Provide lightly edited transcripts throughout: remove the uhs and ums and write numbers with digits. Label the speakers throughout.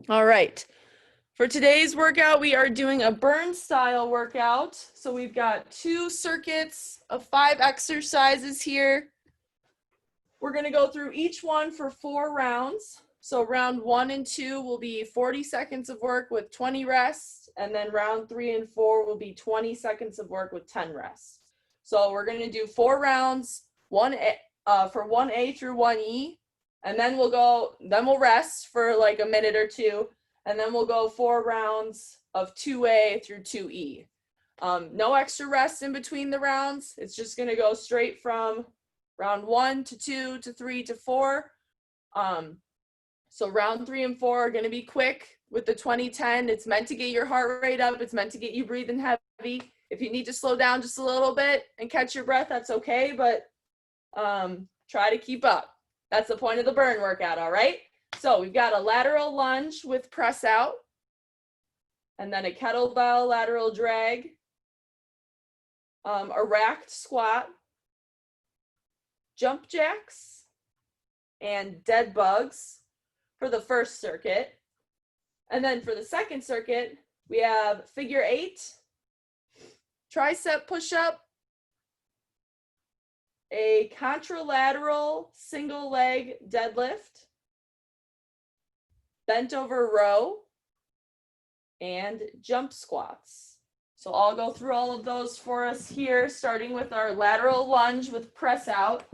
Speaker 1: All right. For today's workout, we are doing a burn style workout. So we've got 2 circuits of 5 exercises here. We're going to go through each one for 4 rounds. So round 1 and 2 will be 40 seconds of work with 20 rests. And then round 3 and 4 will be 20 seconds of work with 10 rests. So we're going to do 4 rounds, for 1A through 1E. And then we'll rest for like a minute or two. And then we'll go 4 rounds of 2A through 2E. No extra rest in between the rounds. It's just going to go straight from round 1 to 2 to 3 to 4. So round 3 and 4 are going to be quick with the 20-10. It's meant to get your heart rate up. It's meant to get you breathing heavy. If you need to slow down just a little bit and catch your breath, that's okay. But try to keep up. That's the point of the burn workout, all right? So we've got a lateral lunge with press out, and then a kettlebell lateral drag, a racked squat, jump jacks, and dead bugs for the first circuit. And then for the second circuit, we have figure 8, tricep push-up, a contralateral single leg deadlift, bent over row, and jump squats. So I'll go through all of those for us here, starting with our lateral lunge with press out.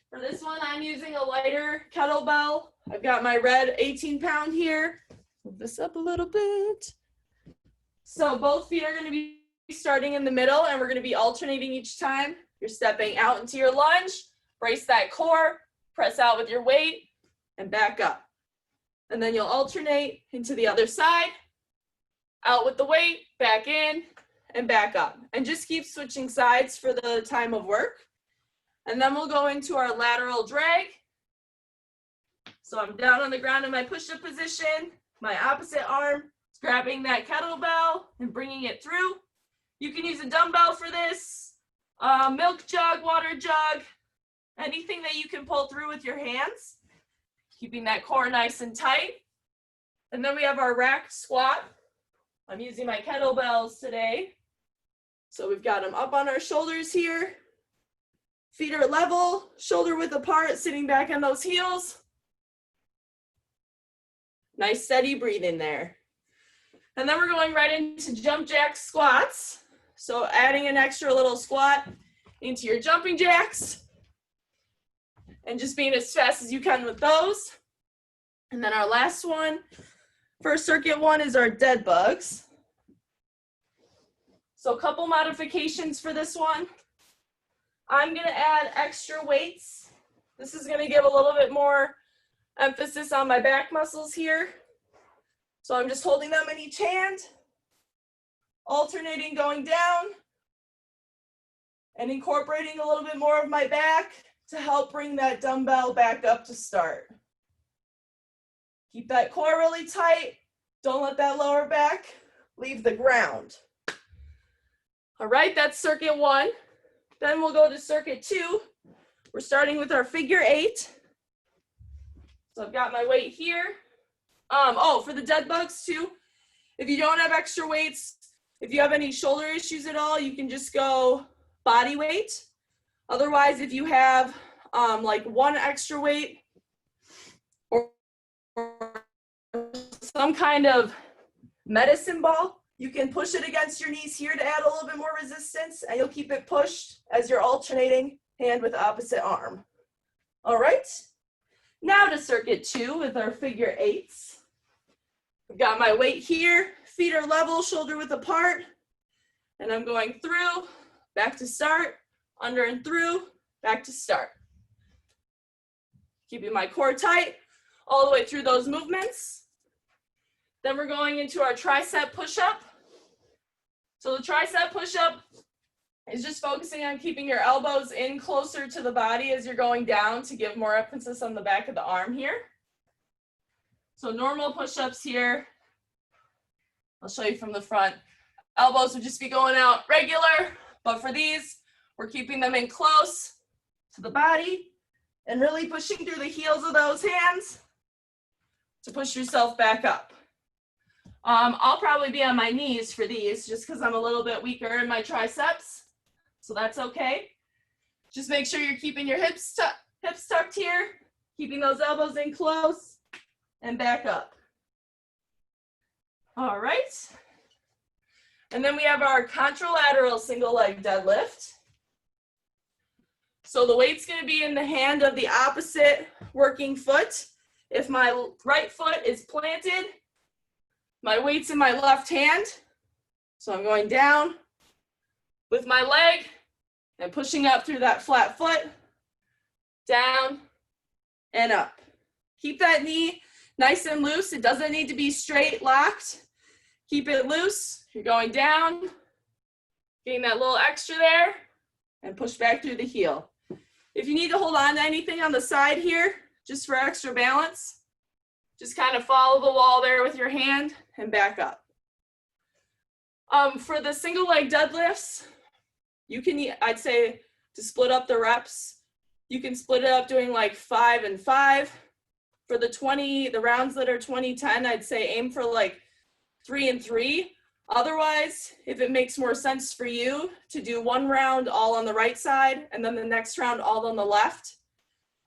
Speaker 1: For this one, I'm using a lighter kettlebell. I've got my red 18-pound here. Move this up a little bit. So both feet are going to be starting in the middle, and we're going to be alternating each time. You're stepping out into your lunge, brace that core, press out with your weight, and back up. And then you'll alternate into the other side, out with the weight, back in, and back up. And just keep switching sides for the time of work. And then we'll go into our lateral drag. So I'm down on the ground in my push-up position. My opposite arm is grabbing that kettlebell and bringing it through. You can use a dumbbell for this, milk jug, water jug, anything that you can pull through with your hands. Keeping that core nice and tight. And then we have our racked squat. I'm using my kettlebells today. So we've got them up on our shoulders here. Feet are level, shoulder width apart, sitting back on those heels. Nice steady breathing there. And then we're going right into jump jack squats. So adding an extra little squat into your jumping jacks. And just being as fast as you can with those. And then our last one, for circuit 1, is our dead bugs. So a couple modifications for this one. I'm going to add extra weights. This is going to give a little bit more emphasis on my back muscles here. So I'm just holding them in each hand, alternating going down, and incorporating a little bit more of my back to help bring that dumbbell back up to start. Keep that core really tight. Don't let that lower back leave the ground. All right, that's circuit 1. Then we'll go to circuit 2. We're starting with our figure 8. So I've got my weight here. For the dead bugs too, if you don't have extra weights, if you have any shoulder issues at all, you can just go body weight. Otherwise, if you have like 1 extra weight or some kind of medicine ball, you can push it against your knees here to add a little bit more resistance, and you'll keep it pushed as you're alternating hand with opposite arm. All right, now to circuit 2 with our figure 8s. I've got my weight here, feet are level, shoulder width apart, and I'm going through, back to start, under and through, back to start. Keeping my core tight all the way through those movements. Then we're going into our tricep push-up. So the tricep push-up is just focusing on keeping your elbows in closer to the body as you're going down to give more emphasis on the back of the arm here. So normal push-ups here, I'll show you from the front. Elbows would just be going out regular, but for these, we're keeping them in close to the body and really pushing through the heels of those hands to push yourself back up. I'll probably be on my knees for these just because I'm a little bit weaker in my triceps. So that's okay. Just make sure you're keeping your hips tucked here, keeping those elbows in close, and back up. All right. And then we have our contralateral single leg deadlift. So the weight's going to be in the hand of the opposite working foot. If my right foot is planted, my weight's in my left hand. So I'm going down with my leg and pushing up through that flat foot, down and up. Keep that knee nice and loose. It doesn't need to be straight locked. Keep it loose. You're going down, getting that little extra there, and push back through the heel. If you need to hold on to anything on the side here, just for extra balance, just kind of follow the wall there with your hand and back up. For the single leg deadlifts, you can, I'd say to split up the reps, you can split it up doing like 5 and 5. For the rounds that are 20-10, I'd say aim for like 3 and 3. Otherwise, if it makes more sense for you to do one round all on the right side and then the next round all on the left,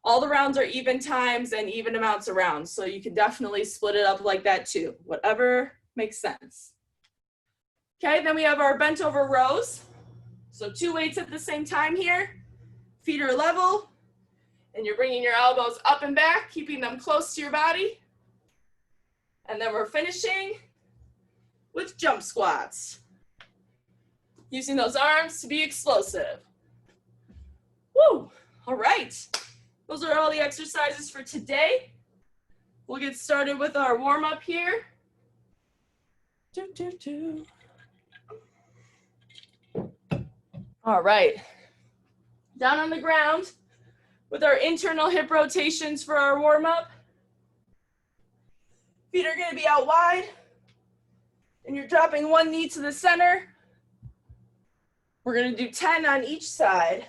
Speaker 1: all the rounds are even times and even amounts of rounds. So you can definitely split it up like that too, whatever makes sense. Okay, then we have our bent over rows. So 2 weights at the same time here, feet are level, and you're bringing your elbows up and back, keeping them close to your body. And then we're finishing with jump squats, using those arms to be explosive. Woo! All right, those are all the exercises for today. We'll get started with our warm-up here. All right, down on the ground with our internal hip rotations for our warm-up. Feet are going to be out wide, and you're dropping one knee to the center. We're going to do 10 on each side.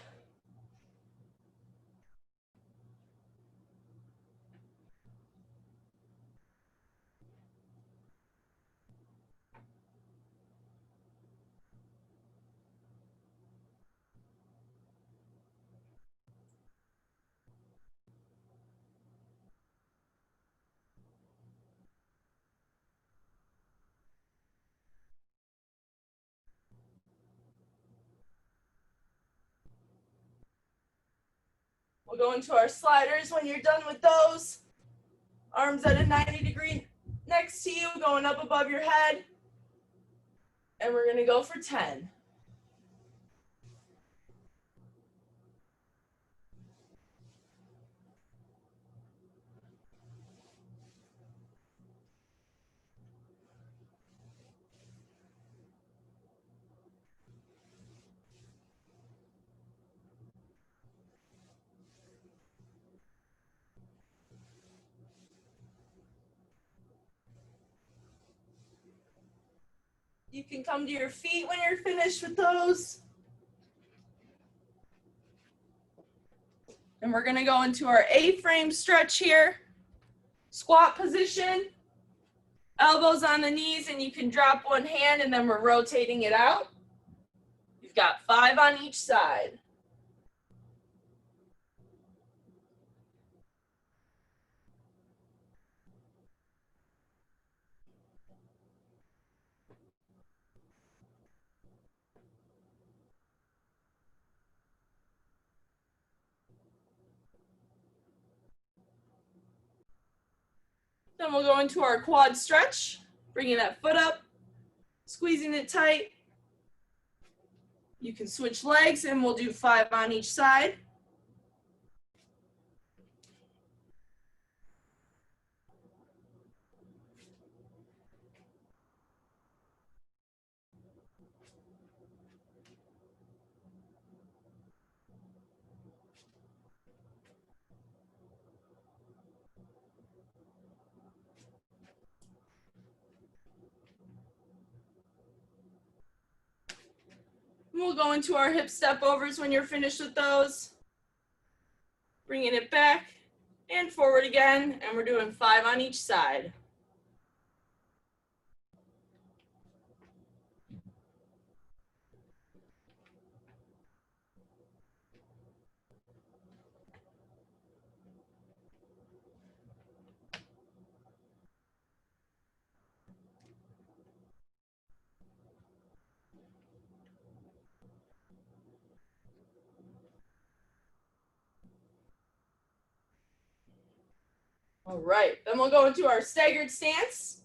Speaker 1: We'll go into our sliders when you're done with those. Arms at a 90-degree next to you, going up above your head. And we're gonna go for 10. You can come to your feet when you're finished with those. And we're gonna go into our A-frame stretch here. Squat position, elbows on the knees, and you can drop one hand and then we're rotating it out. You've got 5 on each side. Then we'll go into our quad stretch, bringing that foot up, squeezing it tight. You can switch legs and we'll do 5 on each side. We'll go into our hip step overs when you're finished with those. Bringing it back And forward again, and we're doing 5 on each side. All right, then we'll go into our staggered stance.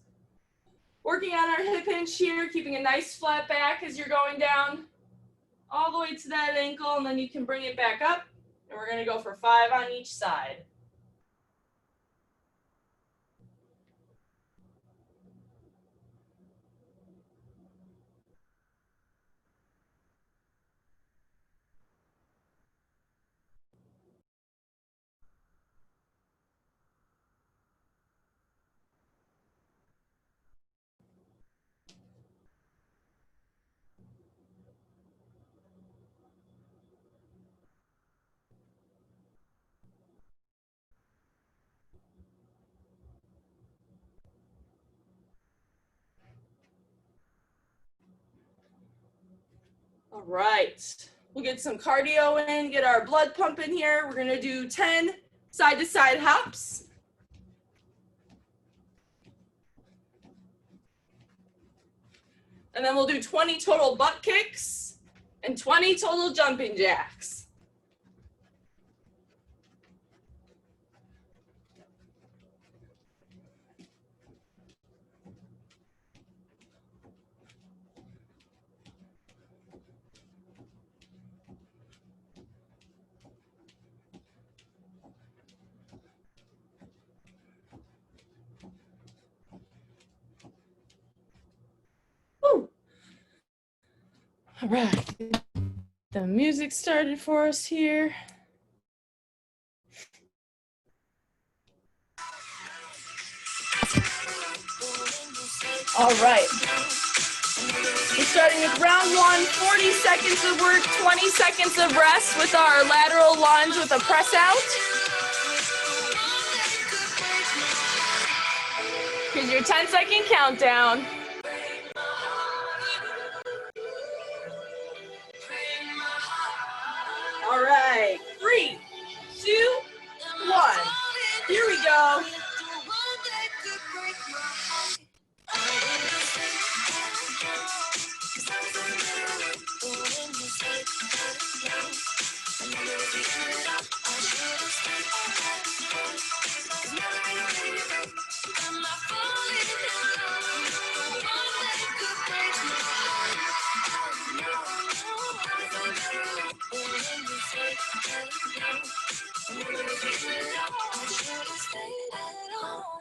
Speaker 1: Working on our hip hinge here, keeping a nice flat back as you're going down all the way to that ankle, and then you can bring it back up. And we're gonna go for 5 on each side. All right, we'll get some cardio in, get our blood pumping here. We're gonna do 10 side-to-side hops. And then we'll do 20 total butt kicks and 20 total jumping jacks. Woo. All right, the music started for us here. All right, we're starting with round 1, 40 seconds of work, 20 seconds of rest with our lateral lunge with a press out. Here's your 10-second countdown. All right, 3, 2, 1. Here we go.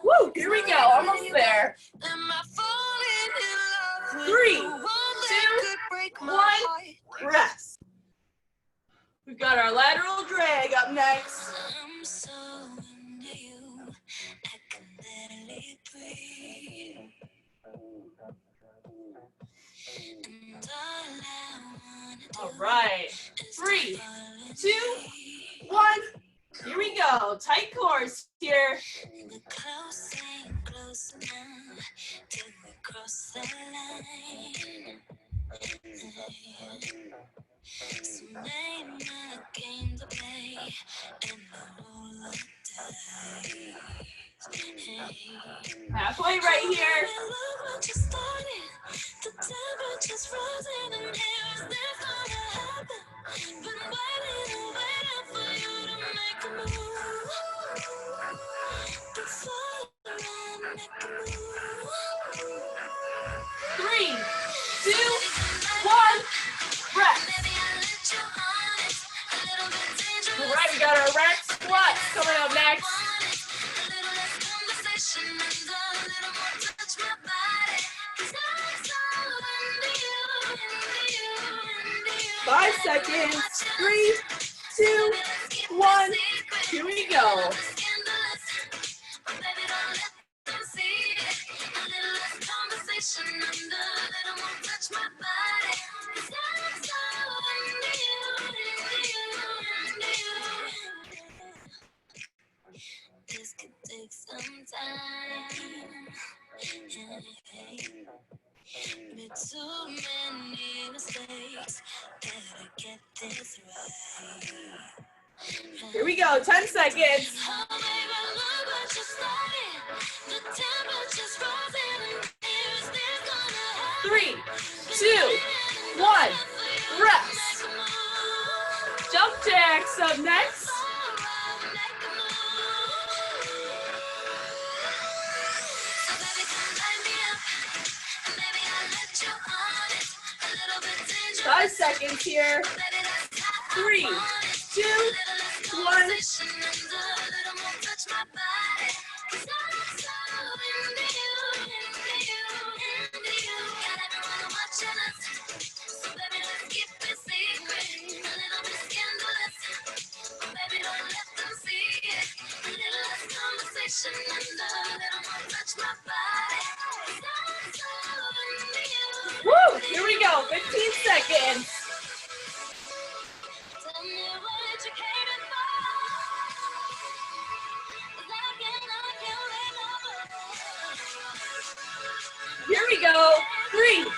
Speaker 1: Woo, here we go, almost there. 3, 2, 1, rest. We've got our lateral drag up next. All right, 3, 2, 1. Here we go. Tight cores here. The close ain't close enough till we cross the line. So name my game to play and roll the dice. Halfway right here. The temperature's frozen and here's never gonna happen. Been waiting for you to make a move. Before I make a move. 3, 2, 1, rest. All right, we got our rack squats coming up next. 5 seconds. 3, 2, 1. Here we go. we go, 10 seconds. 3, 2, 1, rest. Jump jacks up next. Five seconds here. 3, 2, 1. Woo! Here we go, 15 seconds. Here we go. 3, 2,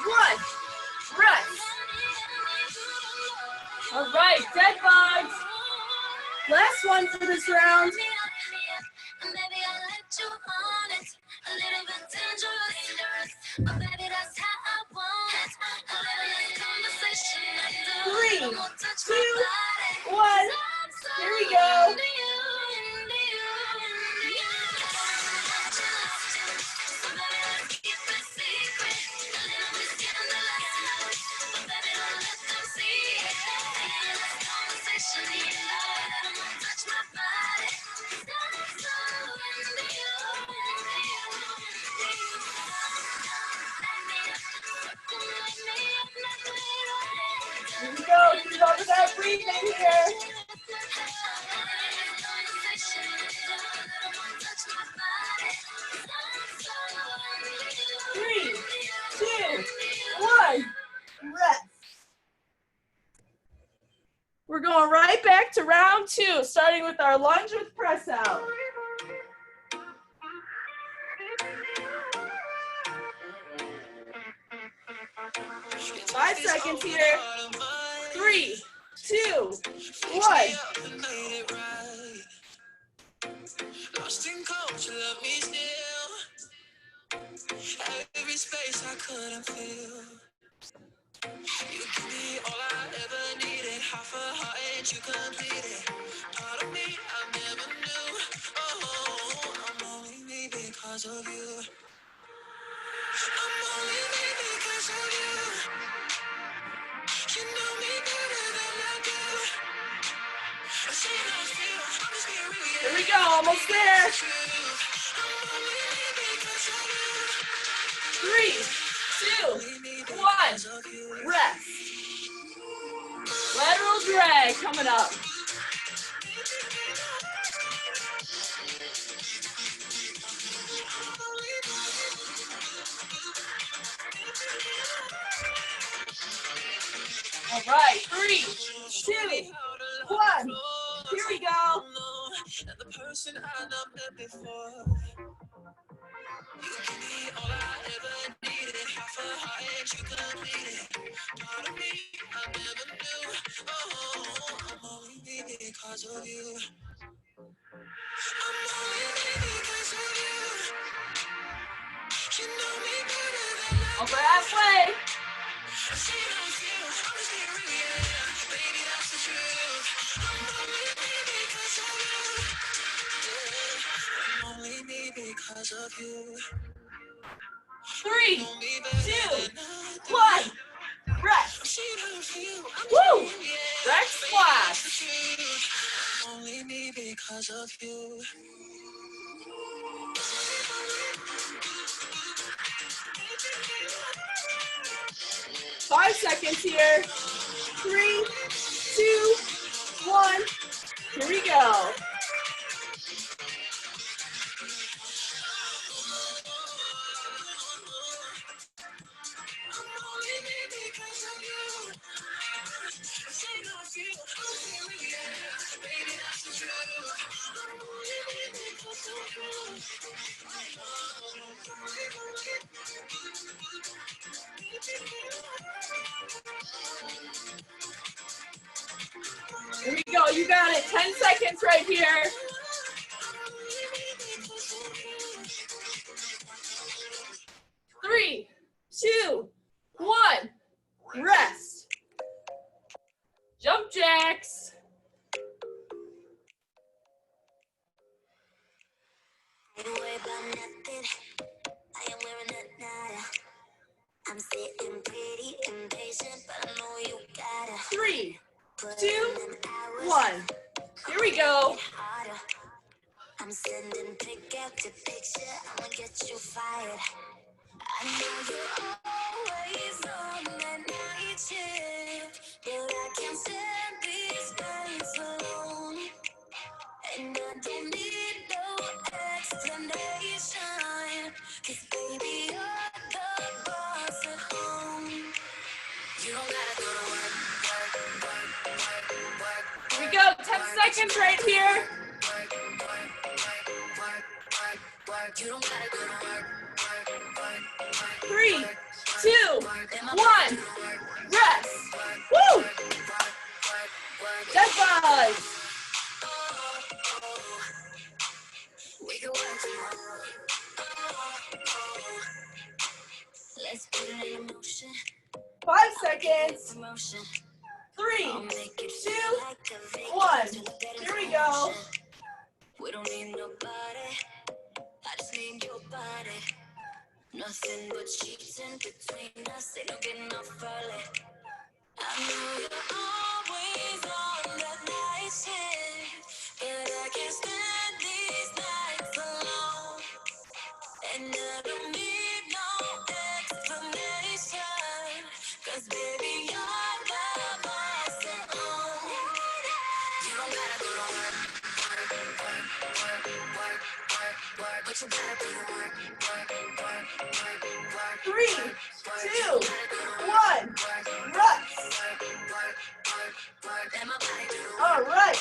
Speaker 1: 1. Rest. All right, dead bugs. Last one for this round. Three, 2, 1. Here we go. Here we go. Keep up with that breathing here. 3, 2, 1. Rest. We're going right back to round 2, starting with our lunge with press out. Five seconds here. 3, 2, 1. Lost in culture, love me still. Every space I couldn't feel. You give me all I ever needed. Half a heart and you completed. Part of me I never knew. Oh, I'm only me because of you. I'm only me because of you. You know me better than I do. I say no feel, I'm just being real. Here we go, almost there. I'm only me because of you. 3, 2, 1. Rest. Lateral drag coming up. All right, 3, 2, 1. Here we go. The person I met before. You give me all I ever needed. Half a heart and you completed. Part of me I never knew. Oh, I'm only me because of you. I'm only me because of you. You know me better than I do. Over halfway. I see it on you. I'm just being real, yeah. Baby, that's the truth. I'm only me because of you. Yeah. I'm only me because of you. 3, 2, 1. Rest. Woo! Back squat. Only me because of you. 5 seconds here. 3, 2, 1. Here we go. Here we go. You got it. 10 seconds right here. 3, 2, 1. Rest. Jump jacks.
Speaker 2: Ain't worried about nothing. I am wearing a nada. I'm sitting pretty impatient, but I know you gotta.
Speaker 1: 3, 2, 1. Here we go.
Speaker 2: I'm sending pick after picture. I'ma get you fired. I know you're always on that night shift, but I can't stand these nights alone. And I don't need no explanation, 'cause baby, you're the boss at home. You don't gotta go to work, work, work, work, work.
Speaker 1: Here we go. 10 seconds right here.
Speaker 2: You don't gotta go to work, work, work, work.
Speaker 1: 3, 2, 1. Rest. Woo! Dead bugs.
Speaker 2: We can work tomorrow. Let's put it in motion.
Speaker 1: 5 seconds.
Speaker 2: Promotion.
Speaker 1: 3,
Speaker 2: I'll make it
Speaker 1: 2,
Speaker 2: feel like a vacation
Speaker 1: 1.
Speaker 2: with a better
Speaker 1: Here we go.
Speaker 2: promotion. We don't need nobody. I just need your body. Nothing but sheets in between us. Ain't no getting off early. I know you're always on that night shift, but I can't stand these nights alone. And I don't need no explanation, 'cause baby, you're the boss at home. You don't gotta go to work, work, work, work, work, work, work, but you gotta go to work, work, work, work, work.
Speaker 1: 3, 2, 1. Rest. All right.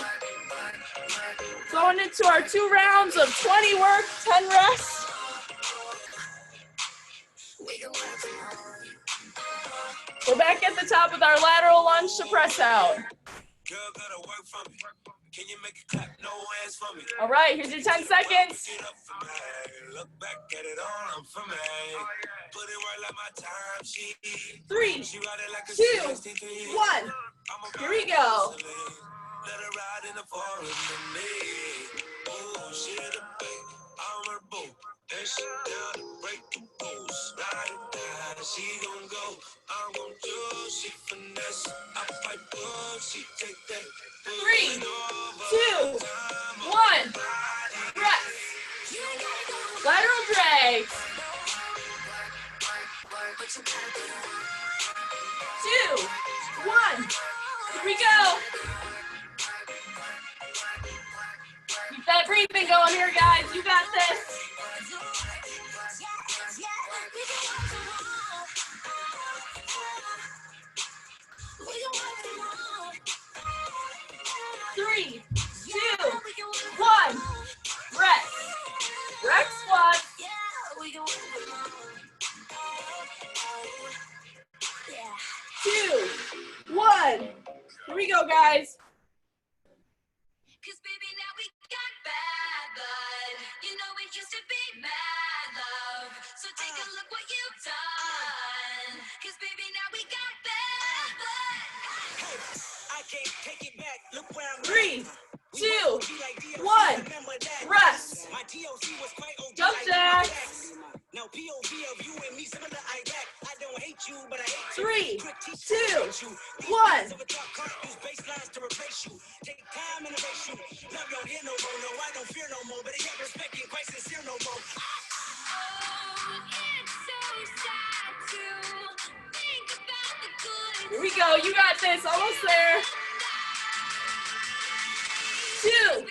Speaker 1: Going into our 2 rounds of 20 work, 10 rest. We're back at the top with our lateral lunge to press out.
Speaker 3: Can you make it clap? No hands for me.
Speaker 1: All right, here's your 10 seconds.
Speaker 3: Get up for me. Look back at it all, I'm for me. Put it right like my time sheet.
Speaker 1: 3,
Speaker 3: She ride it like a
Speaker 1: 2,
Speaker 3: 63.
Speaker 1: 1. Here we go.
Speaker 3: Let her ride in the forest with me. Oh, she the babe, I'm her boo. And she down to break the rules. Ride or die, she gon' go. I'm gon' do, she finesse. I fight bull, she take that.
Speaker 1: 3, 2, 1. Rest. Lateral drag. 2, 1. Here we go. Keep that breathing going here, guys. You got this. 3, 2, 1. Rest. Rex squats. 2, 1. Here we go, guys.
Speaker 2: 'Cause baby, now we got bad blood. You know it used to be mad love. So take a look what you've done. 'Cause baby, now we got bad blood. Hey, I can't take it back. Look where I'm
Speaker 1: 3, 2, 1. Rest.
Speaker 2: My TOC was quite OD.
Speaker 1: Jump jacks.
Speaker 2: Now POV of you and me similar Iraq. I don't hate you, but I hate
Speaker 1: 3,
Speaker 2: you.
Speaker 1: 2, 1.
Speaker 2: Baselines to replace you. Take time and erase you. Love don't hear no more. No, I don't fear no more. But I can't respect you quite sincere no more. Oh, it's so sad to think about the good.
Speaker 1: Here we go. You got this. Almost there. 2,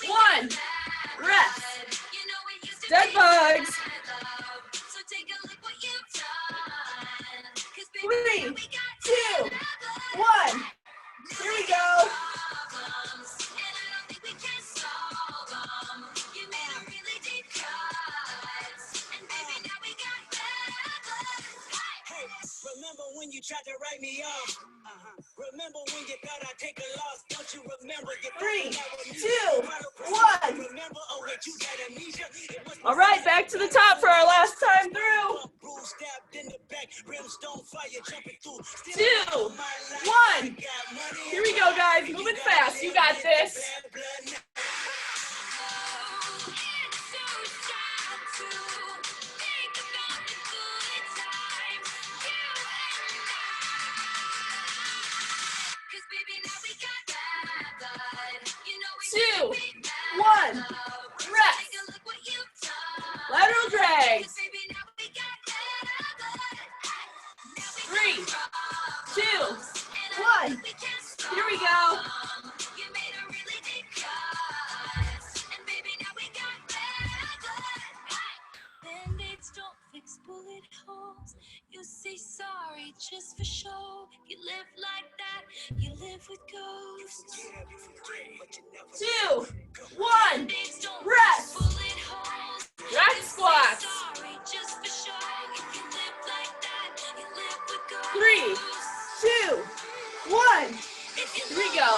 Speaker 1: 1. Rest. Dead bugs. 3, 2, 1. Here we go.
Speaker 2: Remember when you tried to write me off?
Speaker 3: Remember when you thought I'd take a loss? Don't you remember?
Speaker 1: 3, 2, 1. All right, back to the top for our last time through. 2, 1. Here we go, guys. Moving fast. You got this. Two, one, rest. Lateral drag. 3, 2, 1. Here we go.
Speaker 2: Band-aids don't fix bullet holes. You say sorry just for show. You live like that. You live with ghosts.
Speaker 1: 2, 1. Rest. Rack squats. 3, 2, 1. Here we go.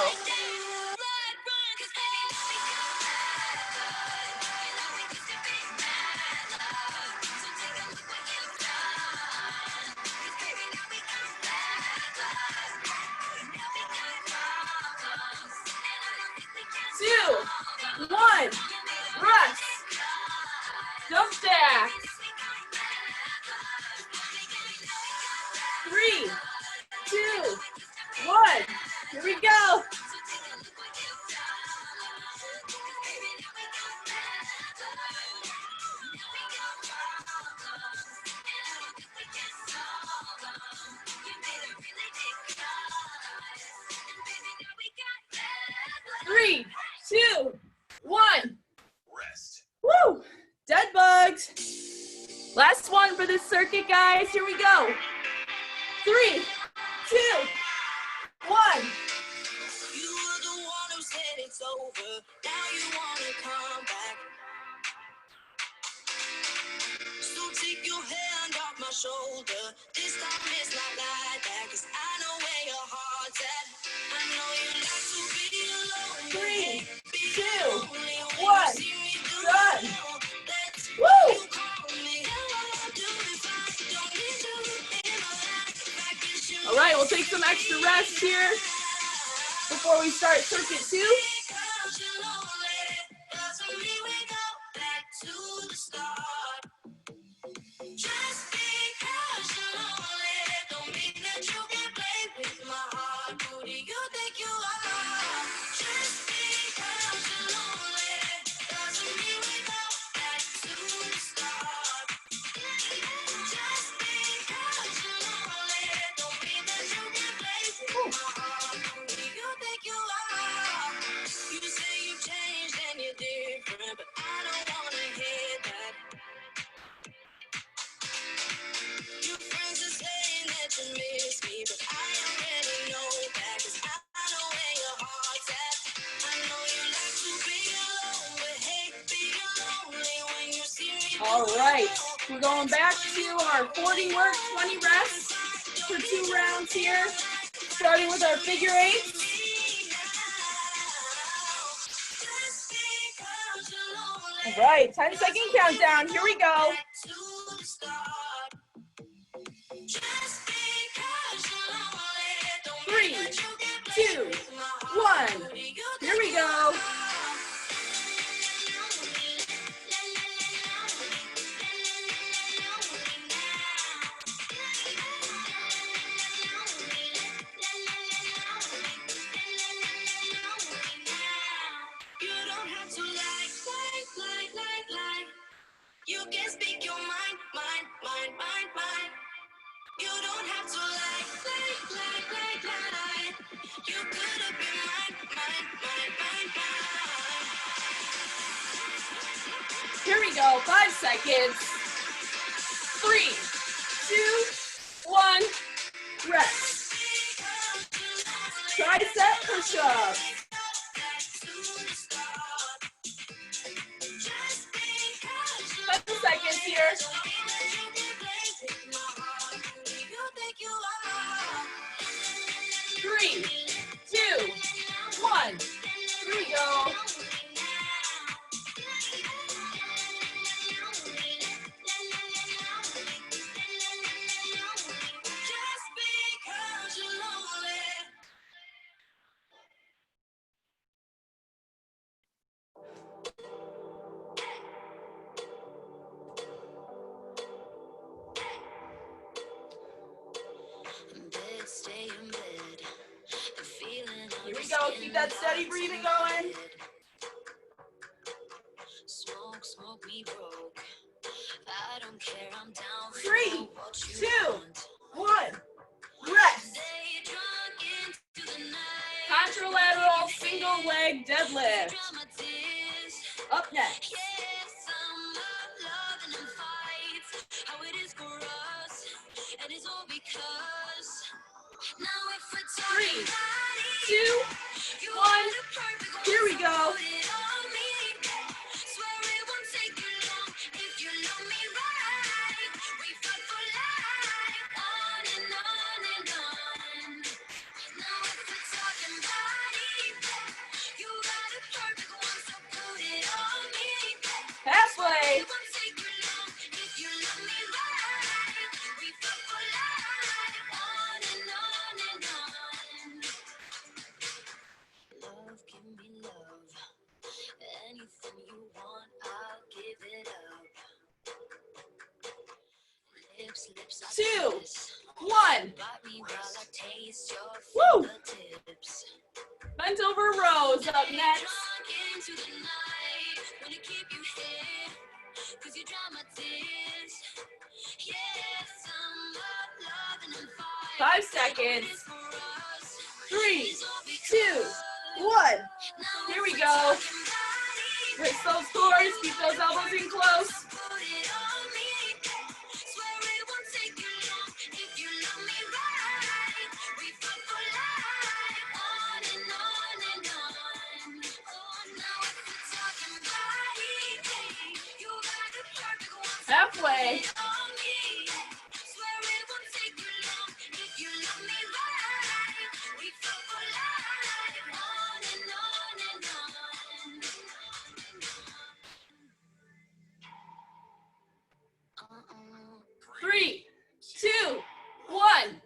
Speaker 1: Two, one, rest. Jump stack. 3, 2, 1. Here we go. Three, 2, 1.
Speaker 3: Rest.
Speaker 1: Woo! Dead bugs. Last one for this circuit, guys. Here we go. 3, 2, 1.
Speaker 3: You were the one who said it's over. Now you wanna come back. So take your hand off my shoulder. This time it's not like that. 'Cause I know where your heart's at. I know you like to be alone.
Speaker 1: 3, 2, 1. Done. Woo! All right, we'll take some extra rest here before we start circuit 2.
Speaker 2: Just because you're lonely, don't mean that you can play with my heart. Who do you think you are? Just because you're lonely, doesn't mean we go back to the start. Just because you're lonely, don't mean that you can play with my heart. Who do you think you are? You say you've changed and you're different, but I don't wanna hear that. Your friends are saying that you miss me, but I already know that. 'Cause I know where your heart's at. I know you like to be alone, but hey, being lonely when you see me.
Speaker 1: All right, we're going back to our 40 work, 20 rest for 2 rounds here, starting with our figure 8. All right, 10-second countdown. Here we go. 3, 2, 1. Here we go.
Speaker 2: You don't have to like. You can speak your mind. You don't have to like. You could have been mine.
Speaker 1: Here we go. 5 seconds. 3, 2, 1. Rest. Tricep push-up. 7 seconds here. 3, go. Keep that steady breathing going.
Speaker 2: Smoke me broke. I don't care, I'm down for
Speaker 1: 3,
Speaker 2: what you
Speaker 1: 2,
Speaker 2: want.
Speaker 1: 1. Rest.
Speaker 2: Stay drunk into the night.
Speaker 1: Contralateral single leg deadlift.
Speaker 2: Dry my tears.
Speaker 1: Up next.
Speaker 2: Yes, I'm up loving and fights. How it is for us. And it's all because now if we're
Speaker 1: 3,
Speaker 2: talking body,
Speaker 1: 2,
Speaker 2: you
Speaker 1: 1.
Speaker 2: are the perfect one,
Speaker 1: Here we
Speaker 2: so
Speaker 1: go.
Speaker 2: put it on me. Swear it won't take you long if you love me right. We fuck for life, on and on and on. Now if we're talking body, you are the perfect one, so put it on me.
Speaker 1: Halfway.
Speaker 2: It won't take you long if you love me right. We fuck for life, on and on and on. Love, give me love. Anything you want, I'll give it up. Lips, I
Speaker 1: 2,
Speaker 2: kiss.
Speaker 1: 1.
Speaker 2: Bite me while I taste your
Speaker 1: Woo.
Speaker 2: fingertips.
Speaker 1: Bent over rows up next.
Speaker 2: Drunk into the night. Wanna keep you here, 'cause you dry my tears. Yes, I'm up loving and fighting.
Speaker 1: 5 seconds.
Speaker 2: It's for us.
Speaker 1: 3, 2, 1. Here we go. Wrist those cores. Keep those elbows in close.
Speaker 2: Put it on me. Swear it won't take you long if you love me right. We fuck for life, on and on and on. Oh, now if we're talking body, you got the perfect one. So
Speaker 1: Halfway.
Speaker 2: put it on me. Swear it won't take you long if you love me right. We fuck for life, on and on and on.
Speaker 1: 3, 2, 1.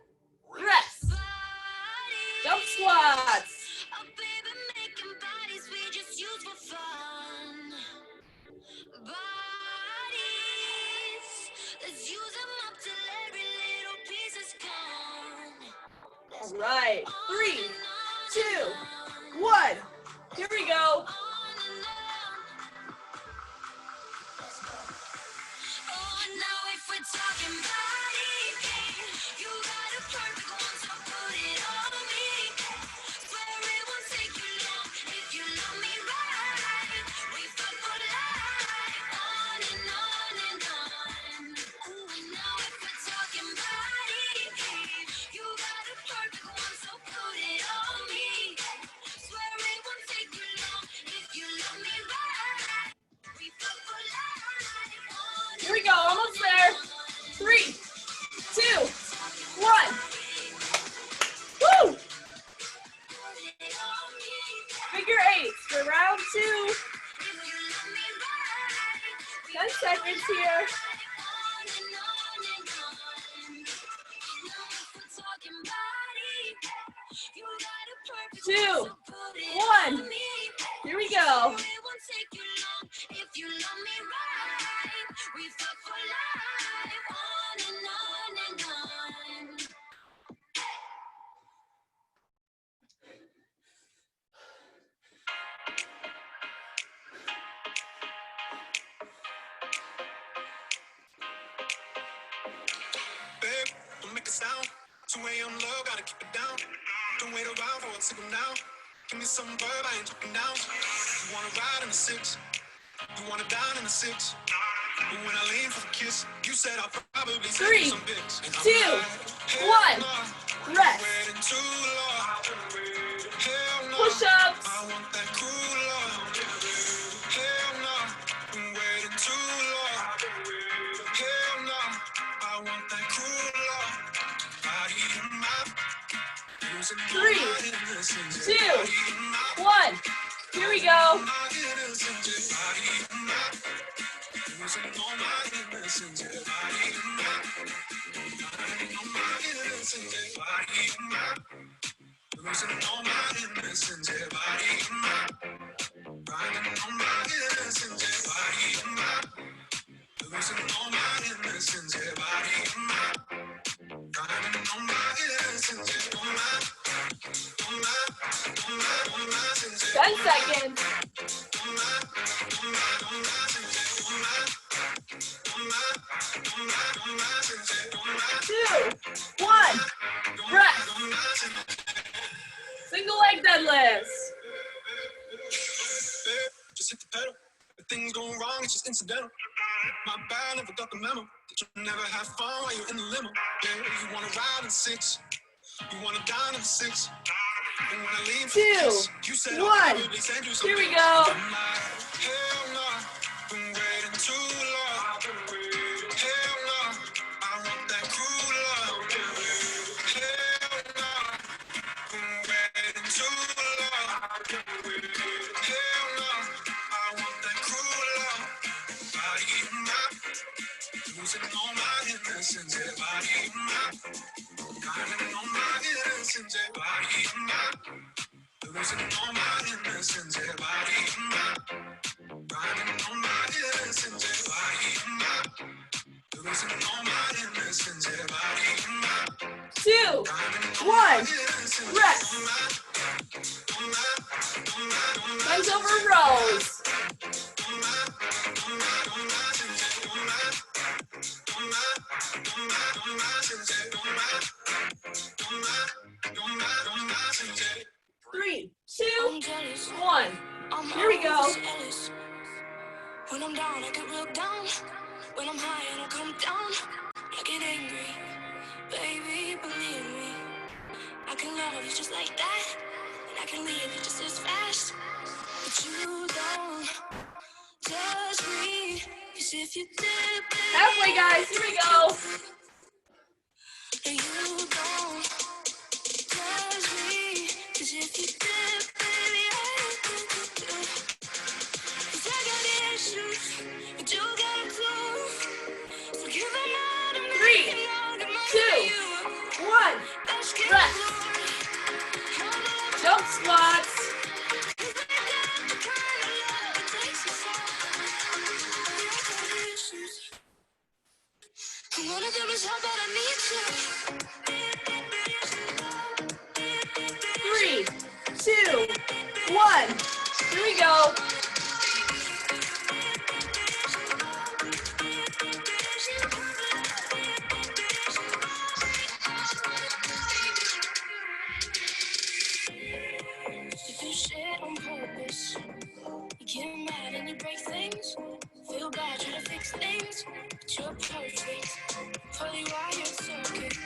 Speaker 1: Rest. Jump squats.
Speaker 2: Oh, baby, making bodies we just use for fun. Bodies, let's use them up till every little piece is gone.
Speaker 1: All right. 3, 2, 1. Here we go.
Speaker 2: Oh, now if we're talking body, you got a perfect one, so put it on me. Swear it won't take you long if you love me right. We fuck for life, on and on and on. Ooh, now if we're talking body, you got a perfect one, so put it on me. Swear it won't take you long if you love me right. We fuck for life, on
Speaker 1: Here we go. Almost there. 3, 2, 1. Woo! Figure 8s for round 2. 10 seconds here. 2, 1. Here we go.
Speaker 3: Babe, don't make a sound. 2 a.m. love, gotta keep it down. Don't wait around for a signal now. Give me some verb, I ain't talking down. You wanna ride in the 6, you wanna dine in the 6. But when I lean for a kiss, you said I'll probably send
Speaker 1: 3,
Speaker 3: you some pics. And I'm
Speaker 1: 2,
Speaker 3: like,
Speaker 1: 1. Rest.
Speaker 3: waiting too long. Hell no,
Speaker 1: Push-ups.
Speaker 3: I want that cool love. Hell no, been waiting too long. Hell no, I want that cool love. Body in my, losing all
Speaker 1: 3,
Speaker 3: my innocence.
Speaker 1: 2,
Speaker 3: Body in my,
Speaker 1: 1. Here we go.
Speaker 3: my innocence. Body in my, losing all my innocence. Body in my, riding on my innocence. Body in my, losing all my innocence. Body in my, riding on my innocence. Body in my, losing all my innocence. Body in my, riding on my innocence. On my, on my, on my.
Speaker 1: 10 seconds. 2, 1, rest. Single leg deadlifts.
Speaker 3: Just hit the pedal. If things go wrong, it's just incidental. My bad, never got the memo. That you never have fun while you're in the limo. Yeah, you wanna ride in 6. You wanna dine in 6. And when I leave,
Speaker 1: 2,
Speaker 3: you said
Speaker 1: 1.
Speaker 3: I'll probably send you
Speaker 1: Here we
Speaker 3: something.
Speaker 1: go.
Speaker 3: I'm like, hell no, been waiting too long. Hell no, I want that cruel love. Hell no, been waiting too long. Hell no, I want that cruel love. Body in my, losing all my innocence. Yeah, body in my, finding all my innocence. Yeah, body in my. Losing all my innocence, yeah, body in my, riding all my innocence, yeah, body in my, losing all my innocence, yeah, body in my,
Speaker 1: 2, 1, rest. Bends over rows. 3, 2, 1. Here we go.
Speaker 2: When I'm down, I get real down. When I'm high, I don't come down. I get angry, baby, believe me. I can love you just like that, and I can leave you just as fast. But you don't judge me, 'cause if you did, baby,
Speaker 1: Halfway, guys. Here we go.
Speaker 2: and you don't judge me, 'cause if you did, baby, I would do. 'Cause I got issues, but you got them too. So give them all to me,
Speaker 1: 3,
Speaker 2: and I'll give mine
Speaker 1: 2,
Speaker 2: to you.
Speaker 1: 1,
Speaker 2: Let's get
Speaker 1: rest.
Speaker 2: glory.
Speaker 1: Jump squats.
Speaker 2: One of them is how bad I need you.
Speaker 1: 3, 2, 1. Here we go.
Speaker 2: If you shit on purpose, you get mad and you break things. Feel bad trying to fix things, but you're perfect. Fully wired circuit.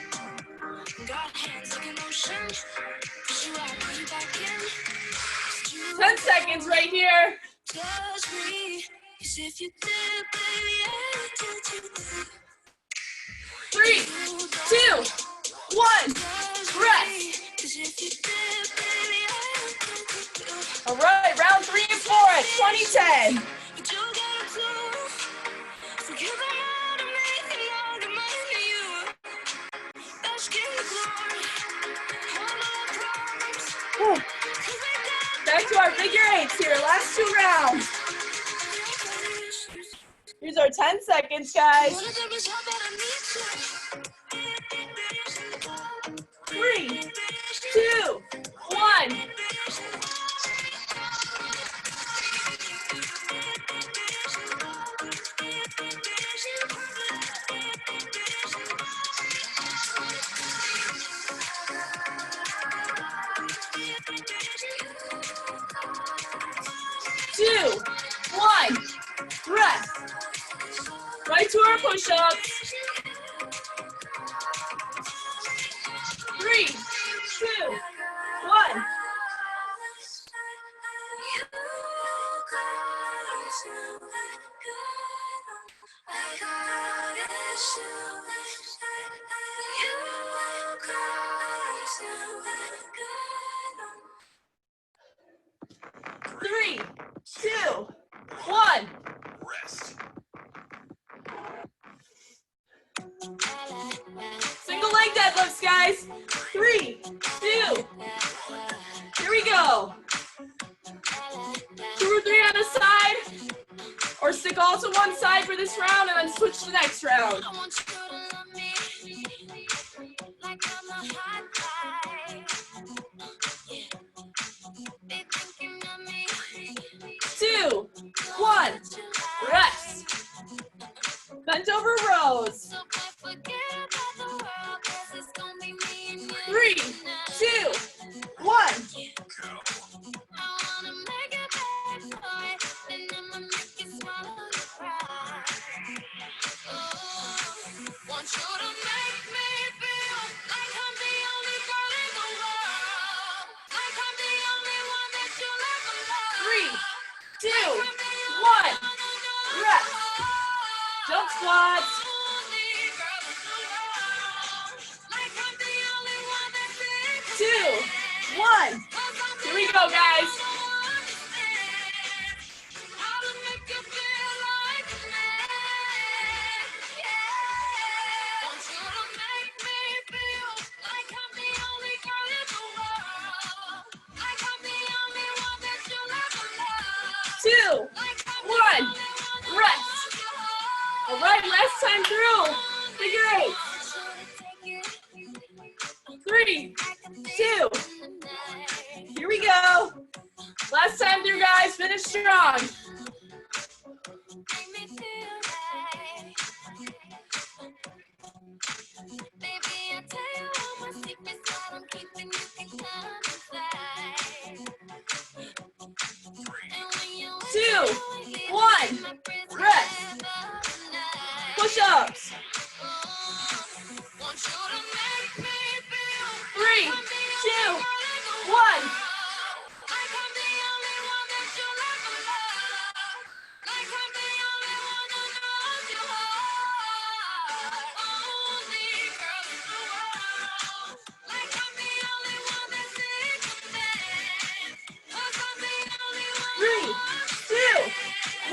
Speaker 2: Got hands like an ocean. Push you out, put you back in.
Speaker 1: 10 seconds right here.
Speaker 2: Judge me, 'cause if you did, baby, I would do too.
Speaker 1: 3, 2, 1. Rest.
Speaker 2: 'Cause if you did, baby, I would do too.
Speaker 1: All right, round 3 and 4 at 20-10.
Speaker 2: But you gotta do. So give them all to me, and I'll give mine to you. Let's get the glory. All my problems.
Speaker 1: Whew.
Speaker 2: 'Cause I got
Speaker 1: Back to our figure eights here. Last 2 rounds. Here's our 10 seconds, guys.
Speaker 2: one of them is how bad I need you.
Speaker 1: 3, 2, 1. 2, 1. Rest. Right to our push-ups. 3, 2, 1. Three, 2, 1.
Speaker 3: Rest.
Speaker 1: Single leg deadlifts, guys. 3, 2. Here we go. 2 or 3 on the side. Or stick all to one side for this round and then switch to the next round.
Speaker 2: I want you to love me like I'm a hot guy. Yeah. They thinking of me
Speaker 1: Bent over rows.
Speaker 2: So forget about the world, 'cause it's gonna be me and you
Speaker 1: 3,
Speaker 2: tonight.
Speaker 1: 2, 1.
Speaker 2: I wanna make it bad boy, then I'ma make you swallow your pride. Want you to make me feel like I'm the only girl in the world, like I'm the only one that you'll ever love.
Speaker 1: 3, 2, 1. Rest. Jump squats.
Speaker 2: Only girl in the world, like I'm the only one that's in
Speaker 1: 2, 1. Here we go, guys.
Speaker 2: how to make you feel like a man. Yeah. Want you to make me feel like I'm the only girl in the world, like I'm the only one that you'll ever love.
Speaker 1: 2,
Speaker 2: Like I'm the
Speaker 1: 1.
Speaker 2: only one that
Speaker 1: Rest.
Speaker 2: wants you home.
Speaker 1: All right, last time through. Figure 8.
Speaker 2: Want you to take it
Speaker 1: 3,
Speaker 2: back a bit
Speaker 1: 2.
Speaker 2: in the night.
Speaker 1: Here we go. Last time through, guys. Finish strong.
Speaker 2: Make me feel right. Baby, I'll tell you all my secrets that I'm keeping. You can come inside. And when you're with
Speaker 1: 2,
Speaker 2: me, leave
Speaker 1: 1.
Speaker 2: my prison
Speaker 1: Rest.
Speaker 2: forever tonight.
Speaker 1: Push-ups.
Speaker 2: Want you to make me feel
Speaker 1: 3,
Speaker 2: I'm the
Speaker 1: 2,
Speaker 2: only girl in the
Speaker 1: 1.
Speaker 2: world. Like I'm the only one that you'll ever love. Like I'm the only one who knows your heart. Only girl in the world. Like I'm the only one that sings a dance. 'Cause I'm the only one who
Speaker 1: 3, 2,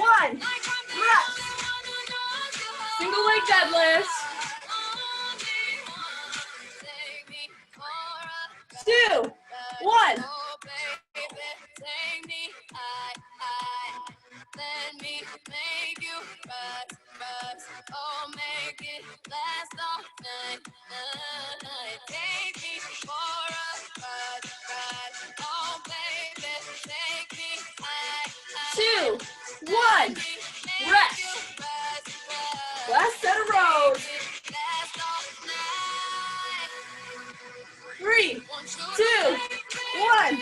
Speaker 1: 1.
Speaker 2: like I'm the
Speaker 1: Rest.
Speaker 2: only one who knows your heart.
Speaker 1: Single leg deadlifts. 2, 1.
Speaker 2: Oh, baby, take me high. Let me make you rise. Oh, make it last all night. Take me for a ride. Oh, baby, take me high.
Speaker 1: 2, 1. Rest. Last set of rows. 3, 2, 1.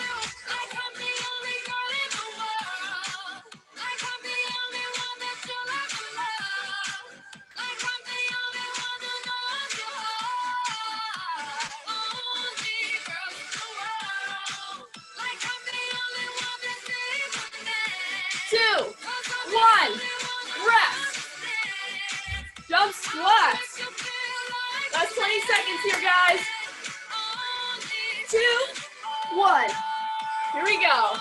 Speaker 1: Two, 1. Rest. Jump squats. Last 20 seconds here, guys. 2, 1. Here we go.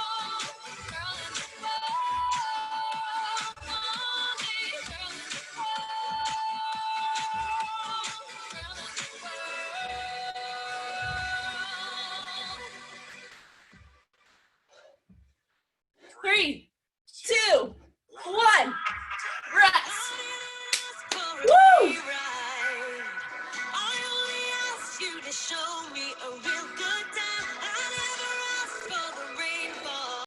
Speaker 1: Three, 2, 1. Rest. Woo!
Speaker 3: I only asked you to show me a real good